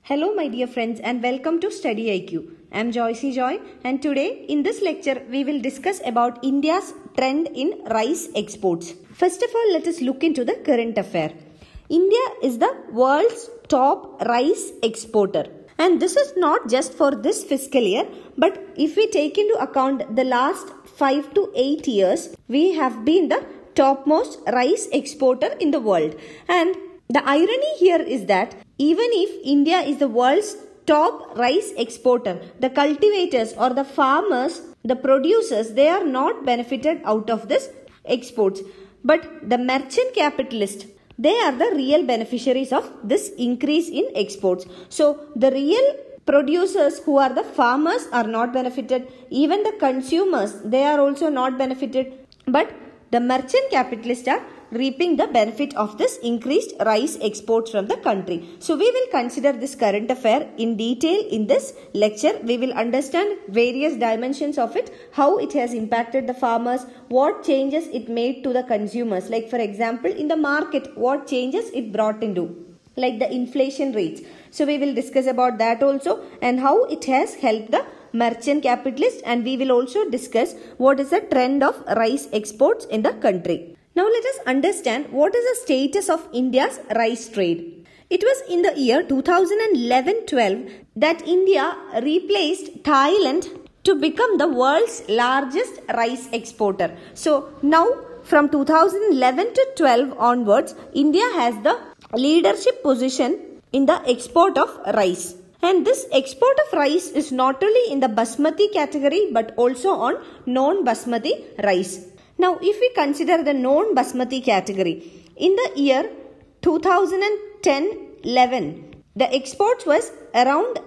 Hello my dear friends and welcome to StudyIQ. I am Joy and today in this lecture we will discuss about India's trend in rice exports. First of all, let us look into the current affair. India is the world's top rice exporter. And this is not just for this fiscal year, but if we take into account the last 5 to 8 years, we have been the topmost rice exporter in the world. And the irony here is that even if India is the world's top rice exporter, the cultivators or the farmers, the producers, they are not benefited out of this exports. But the merchant capitalists, they are the real beneficiaries of this increase in exports. So the real producers who are the farmers are not benefited. Even the consumers, they are also not benefited. But the merchant capitalists are reaping the benefit of this increased rice exports from the country. So we will consider this current affair in detail in this lecture. We will understand various dimensions of it, how it has impacted the farmers, what changes it made to the consumers. Like for example, in the market, what changes it brought into, like the inflation rates. So we will discuss about that also and how it has helped the merchant capitalists, and we will also discuss what is the trend of rice exports in the country. Now let us understand what is the status of India's rice trade. It was in the year 2011-12 that India replaced Thailand to become the world's largest rice exporter. So now from 2011 to 12 onwards, India has the leadership position in the export of rice. And this export of rice is not only in the basmati category but also on non-basmati rice. Now, if we consider the non-basmati category, in the year 2010-11, the exports was around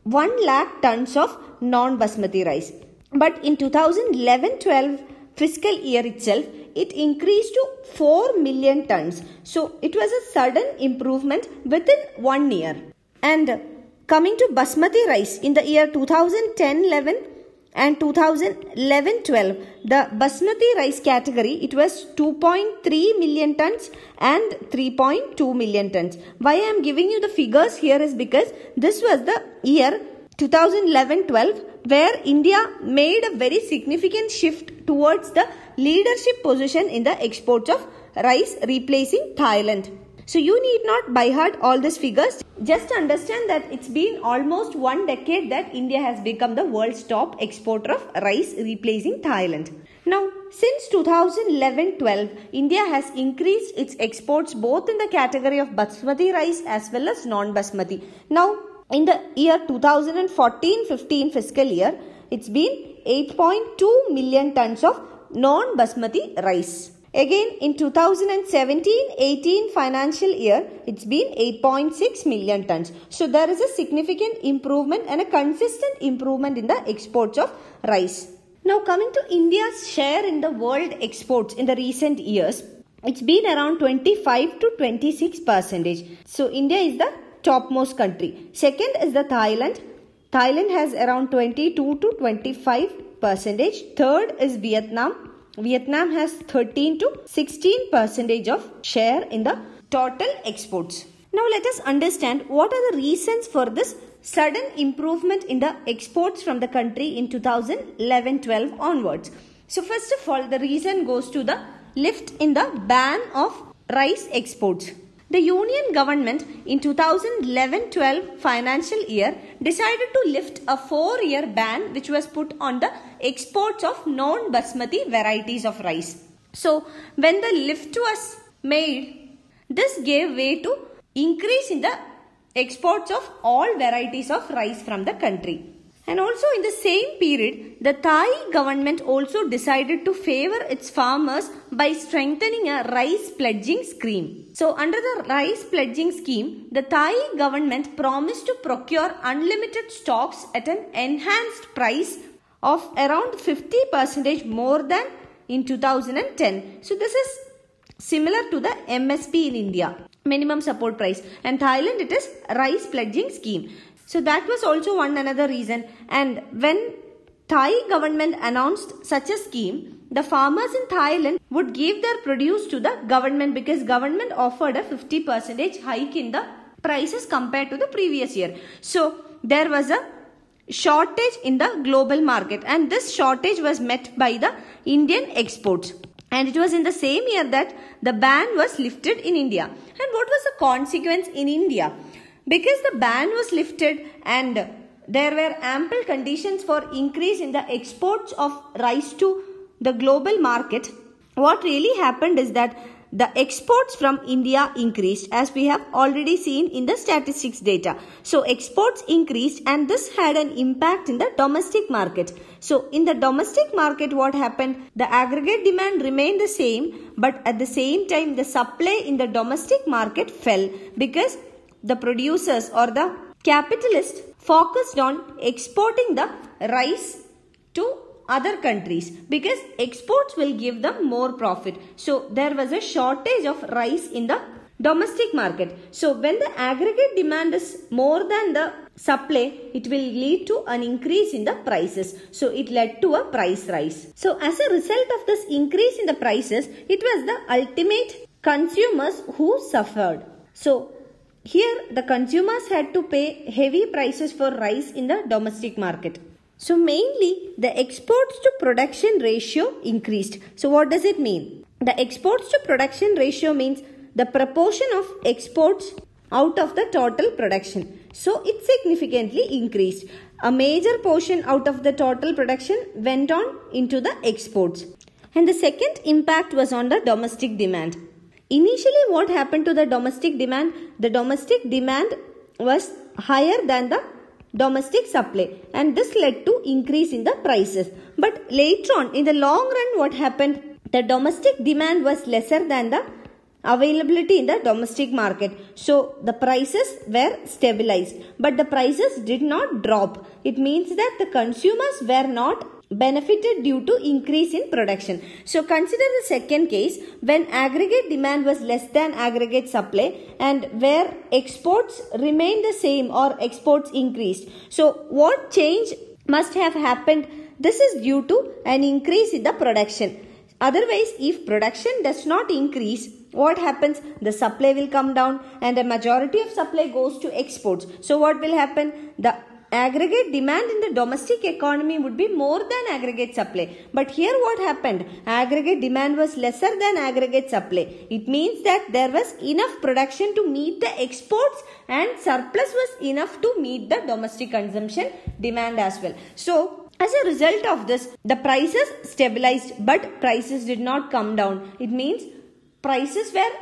1 lakh tons of non-basmati rice. But in 2011-12 fiscal year itself, it increased to 4 million tons. So, it was a sudden improvement within 1 year. And coming to basmati rice, in the year 2010-11, and 2011-12, the basmati rice category, it was 2.3 million tons and 3.2 million tons. Why I am giving you the figures here is because this was the year 2011-12 where India made a very significant shift towards the leadership position in the exports of rice, replacing Thailand. So you need not by heart all these figures. Just understand that it's been almost 1 decade that India has become the world's top exporter of rice, replacing Thailand. Now, since 2011-12, India has increased its exports both in the category of basmati rice as well as non-basmati. Now, in the year 2014-15 fiscal year, it's been 8.2 million tons of non-basmati rice. Again, in 2017-18 financial year, it's been 8.6 million tons. So, there is a significant improvement and a consistent improvement in the exports of rice. Now, coming to India's share in the world exports in the recent years, it's been around 25 to 26%. So, India is the topmost country. Second is the Thailand. Thailand has around 22 to 25%. Third is Vietnam. Vietnam has 13 to 16% of share in the total exports. Now let us understand what are the reasons for this sudden improvement in the exports from the country in 2011-12 onwards. So first of all, the reason goes to the lift in the ban of rice exports. The Union government in 2011-12 financial year decided to lift a 4-year ban which was put on the exports of non-basmati varieties of rice. So, when the lift was made, this gave way to increase in the exports of all varieties of rice from the country. And also in the same period, the Thai government also decided to favor its farmers by strengthening a rice pledging scheme. So under the rice pledging scheme, the Thai government promised to procure unlimited stocks at an enhanced price of around 50% more than in 2010. So this is similar to the MSP in India, minimum support price, and Thailand it is rice pledging scheme. So that was also one another reason, and when Thai government announced such a scheme, the farmers in Thailand would give their produce to the government because government offered a 50% hike in the prices compared to the previous year. So there was a shortage in the global market, and this shortage was met by the Indian exports. And it was in the same year that the ban was lifted in India. And what was the consequence in India? Because the ban was lifted and there were ample conditions for increase in the exports of rice to the global market, what really happened is that the exports from India increased, as we have already seen in the statistics data. So exports increased, and this had an impact in the domestic market. So in the domestic market, what happened? The aggregate demand remained the same, but at the same time the supply in the domestic market fell because the producers or the capitalists focused on exporting the rice to other countries because exports will give them more profit. So there was a shortage of rice in the domestic market. So when the aggregate demand is more than the supply, it will lead to an increase in the prices. So it led to a price rise. So as a result of this increase in the prices, it was the ultimate consumers who suffered. So here the consumers had to pay heavy prices for rice in the domestic market. So mainly the exports to production ratio increased. So what does it mean? The exports to production ratio means the proportion of exports out of the total production. So it significantly increased. A major portion out of the total production went on into the exports. And the second impact was on the domestic demand. Initially, what happened to the domestic demand? The domestic demand was higher than the domestic supply, and this led to increase in the prices. But later on, in the long run, what happened? The domestic demand was lesser than the availability in the domestic market. So the prices were stabilized, but the prices did not drop. It means that the consumers were not benefited due to increase in production. So consider the second case when aggregate demand was less than aggregate supply and where exports remained the same or exports increased. So what change must have happened? This is due to an increase in the production. Otherwise, if production does not increase, what happens? The supply will come down and a majority of supply goes to exports. So what will happen? The aggregate demand in the domestic economy would be more than aggregate supply. But here what happened? Aggregate demand was lesser than aggregate supply. It means that there was enough production to meet the exports and surplus was enough to meet the domestic consumption demand as well. So as a result of this, the prices stabilized, but prices did not come down. It means prices were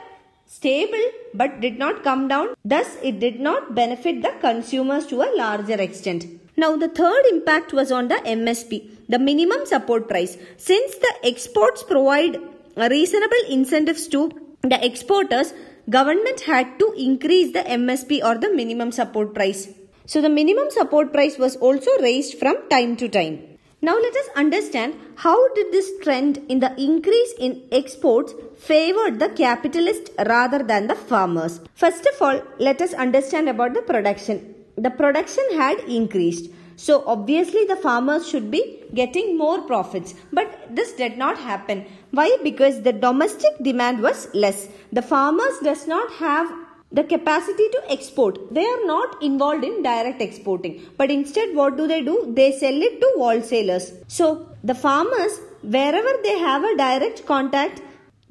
stable but did not come down. Thus, it did not benefit the consumers to a larger extent. Now, the third impact was on the MSP, the minimum support price. Since the exports provide reasonable incentives to the exporters, government had to increase the MSP or the minimum support price. So, the minimum support price was also raised from time to time. Now let us understand how did this trend in the increase in exports favored the capitalist rather than the farmers. First of all, let us understand about the production. The production had increased. So obviously the farmers should be getting more profits. But this did not happen. Why? Because the domestic demand was less. The farmers does not have the capacity to export. They are not involved in direct exporting. But instead what do? They sell it to wholesalers. So the farmers, wherever they have a direct contact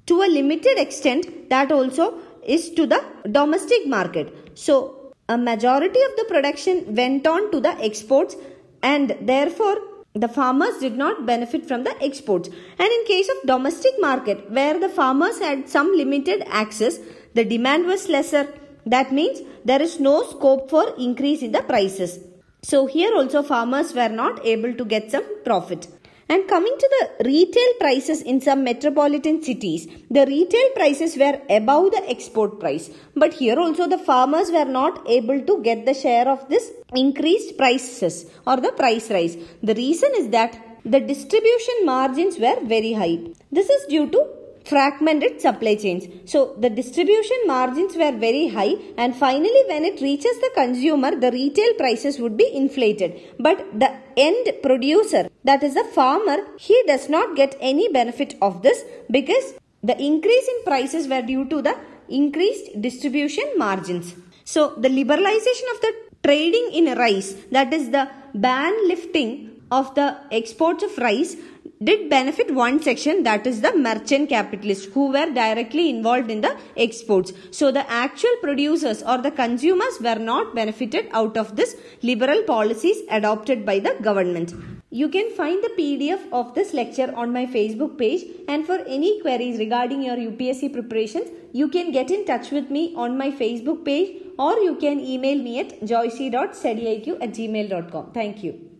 to a limited extent, that also is to the domestic market. So a majority of the production went on to the exports and therefore the farmers did not benefit from the exports. And in case of domestic market where the farmers had some limited access, the demand was lesser. That means there is no scope for increase in the prices. So here also farmers were not able to get some profit. And coming to the retail prices in some metropolitan cities, the retail prices were above the export price. But here also the farmers were not able to get the share of this increased prices or the price rise. The reason is that the distribution margins were very high. This is due to fragmented supply chains. So the distribution margins were very high and finally when it reaches the consumer, the retail prices would be inflated. But the end producer, that is the farmer, he does not get any benefit of this because the increase in prices were due to the increased distribution margins. So the liberalization of the trading in rice, that is the ban lifting of the exports of rice, did benefit one section, that is the merchant capitalists who were directly involved in the exports. So the actual producers or the consumers were not benefited out of this liberal policies adopted by the government. You can find the PDF of this lecture on my Facebook page, and for any queries regarding your UPSC preparations, you can get in touch with me on my Facebook page, or you can email me at joyce.studiiq@gmail.com. Thank you.